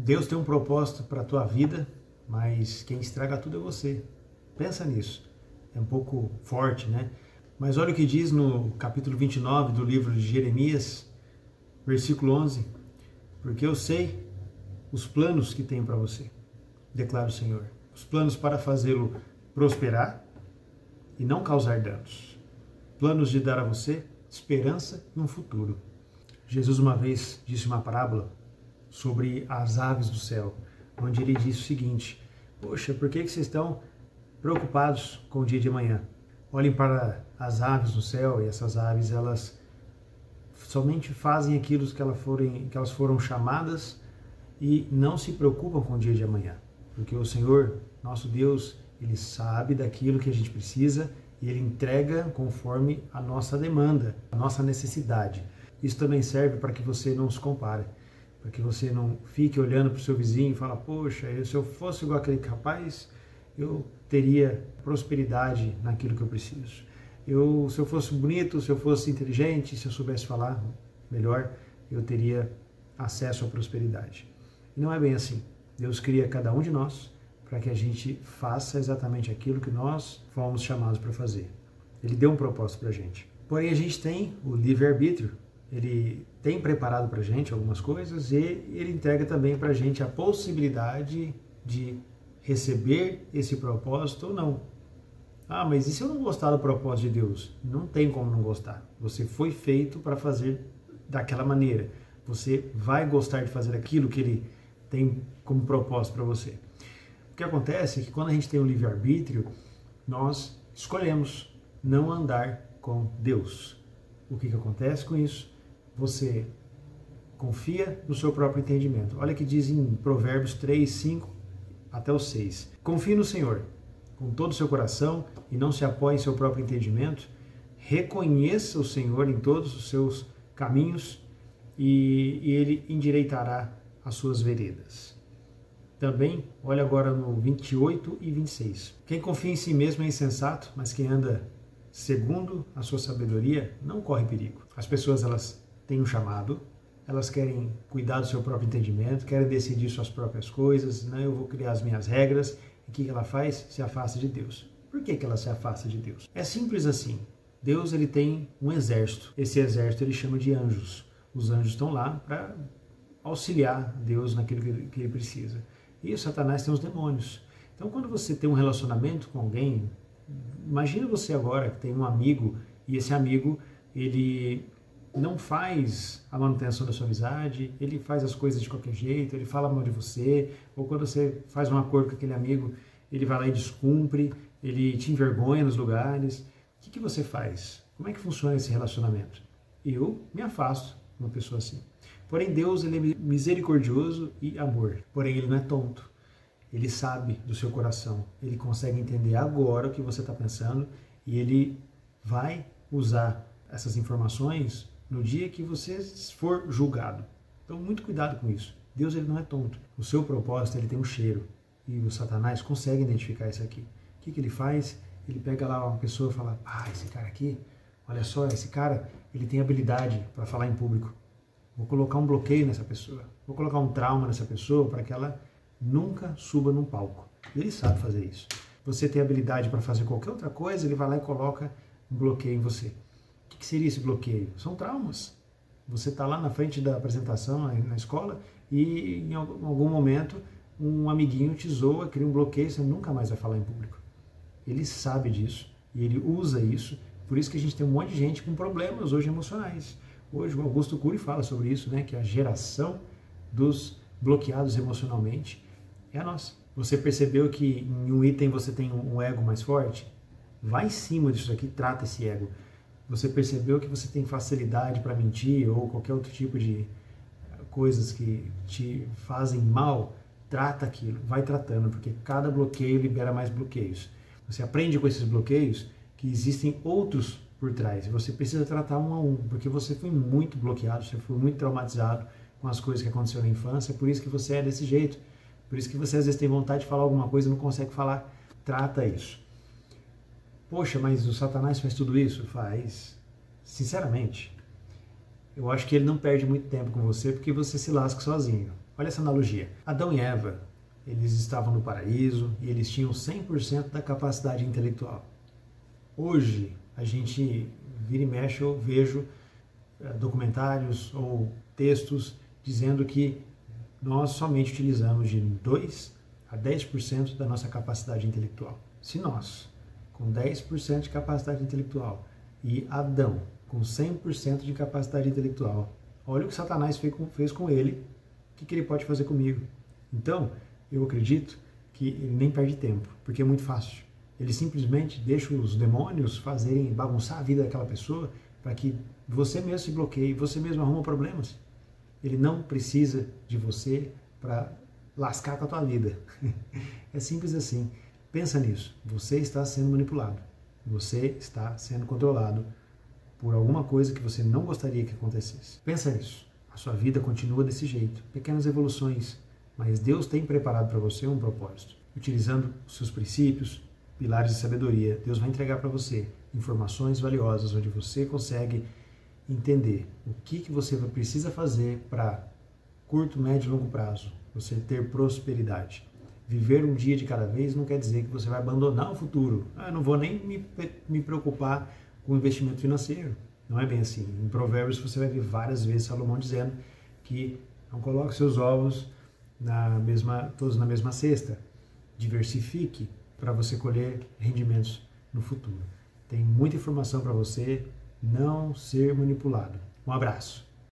Deus tem um propósito para a tua vida, mas quem estraga tudo é você. Pensa nisso. É um pouco forte, né? Mas olha o que diz no capítulo 29 do livro de Jeremias, versículo 11. Porque eu sei os planos que tenho para você, declara o Senhor. Os planos para fazê-lo prosperar e não causar danos. Planos de dar a você esperança e um futuro. Jesus uma vez disse uma parábola sobre as aves do céu, onde ele disse o seguinte: poxa, por que vocês estão preocupados com o dia de amanhã? Olhem para as aves do céu, e essas aves, elas somente fazem aquilo que elas foram chamadas e não se preocupam com o dia de amanhã. Porque o Senhor, nosso Deus, Ele sabe daquilo que a gente precisa e Ele entrega conforme a nossa demanda, a nossa necessidade. Isso também serve para que você não se compare, para que você não fique olhando para o seu vizinho e fala: poxa, se eu fosse igual aquele rapaz, eu teria prosperidade naquilo que eu preciso. Se eu fosse bonito, se eu fosse inteligente, se eu soubesse falar melhor, eu teria acesso à prosperidade. E não é bem assim. Deus cria cada um de nós para que a gente faça exatamente aquilo que nós fomos chamados para fazer. Ele deu um propósito para a gente. Porém, a gente tem o livre-arbítrio. Ele tem preparado para a gente algumas coisas e ele entrega também para a gente a possibilidade de receber esse propósito ou não. Ah, mas e se eu não gostar do propósito de Deus? Não tem como não gostar. Você foi feito para fazer daquela maneira. Você vai gostar de fazer aquilo que Ele tem como propósito para você. O que acontece é que quando a gente tem o livre-arbítrio, nós escolhemos não andar com Deus. O que acontece com isso? Você confia no seu próprio entendimento. Olha o que diz em Provérbios 3, 5 até o 6. Confie no Senhor com todo o seu coração e não se apoie em seu próprio entendimento. Reconheça o Senhor em todos os seus caminhos e Ele endireitará as suas veredas. Também, olha agora no 28 e 26. Quem confia em si mesmo é insensato, mas quem anda segundo a sua sabedoria não corre perigo. As pessoas, elas têm um chamado, elas querem cuidar do seu próprio entendimento, querem decidir suas próprias coisas, né? Eu vou criar as minhas regras. E o que ela faz? Se afasta de Deus. Por que ela se afasta de Deus? É simples assim. Deus, ele tem um exército. Esse exército ele chama de anjos. Os anjos estão lá para auxiliar Deus naquilo que ele precisa. E o Satanás tem os demônios. Então, quando você tem um relacionamento com alguém, imagina você agora que tem um amigo e esse amigo, ele não faz a manutenção da sua amizade, ele faz as coisas de qualquer jeito, ele fala mal de você, ou quando você faz um acordo com aquele amigo, ele vai lá e descumpre, ele te envergonha nos lugares. O que você faz? Como é que funciona esse relacionamento? Eu me afasto de uma pessoa assim. Porém, Deus, ele é misericordioso e amor. Porém, ele não é tonto. Ele sabe do seu coração. Ele consegue entender agora o que você está pensando e ele vai usar essas informações no dia que você for julgado. Então, muito cuidado com isso. Deus, ele não é tonto. O seu propósito, ele tem um cheiro. E o Satanás consegue identificar isso aqui. O que ele faz? Ele pega lá uma pessoa e fala: esse cara aqui, olha só, esse cara, ele tem habilidade para falar em público. Vou colocar um bloqueio nessa pessoa. Vou colocar um trauma nessa pessoa para que ela nunca suba num palco. E ele sabe fazer isso. Você tem habilidade para fazer qualquer outra coisa, ele vai lá e coloca um bloqueio em você. O que seria esse bloqueio? São traumas. Você está lá na frente da apresentação na escola e em algum momento um amiguinho te zoa, cria um bloqueio, você nunca mais vai falar em público. Ele sabe disso e ele usa isso. Por isso que a gente tem um monte de gente com problemas hoje emocionais. Hoje o Augusto Cury fala sobre isso, né? Que a geração dos bloqueados emocionalmente é a nossa. Você percebeu que em um item você tem um ego mais forte? Vai em cima disso aqui, trata esse ego. Você percebeu que você tem facilidade para mentir ou qualquer outro tipo de coisas que te fazem mal? Trata aquilo, vai tratando, porque cada bloqueio libera mais bloqueios. Você aprende com esses bloqueios que existem outros por trás. E você precisa tratar um a um, porque você foi muito bloqueado, você foi muito traumatizado com as coisas que aconteceram na infância, por isso que você é desse jeito. Por isso que você às vezes tem vontade de falar alguma coisa e não consegue falar. Trata isso. Poxa, mas o Satanás faz tudo isso? Faz. Sinceramente, eu acho que ele não perde muito tempo com você porque você se lasca sozinho. Olha essa analogia. Adão e Eva, eles estavam no paraíso e eles tinham 100% da capacidade intelectual. Hoje, a gente vira e mexe, eu vejo documentários ou textos dizendo que nós somente utilizamos de 2 a 10% da nossa capacidade intelectual. Se nós, com 10% de capacidade intelectual, e Adão, com 100% de capacidade intelectual, olha o que Satanás fez com ele, o que ele pode fazer comigo? Então, eu acredito que ele nem perde tempo, porque é muito fácil. Ele simplesmente deixa os demônios bagunçar a vida daquela pessoa para que você mesmo se bloqueie, você mesmo arruma problemas. Ele não precisa de você para lascar com a tua vida. É simples assim. Pensa nisso. Você está sendo manipulado. Você está sendo controlado por alguma coisa que você não gostaria que acontecesse. Pensa nisso. A sua vida continua desse jeito. Pequenas evoluções. Mas Deus tem preparado para você um propósito. Utilizando os seus princípios, pilares de sabedoria, Deus vai entregar para você informações valiosas onde você consegue entender o que você precisa fazer para curto, médio e longo prazo, você ter prosperidade. Viver um dia de cada vez não quer dizer que você vai abandonar o futuro. Eu não vou nem me preocupar com o investimento financeiro. Não é bem assim. Em Provérbios você vai ver várias vezes Salomão dizendo que não coloque seus ovos todos na mesma cesta. Diversifique para você colher rendimentos no futuro. Tem muita informação para você não ser manipulado. Um abraço.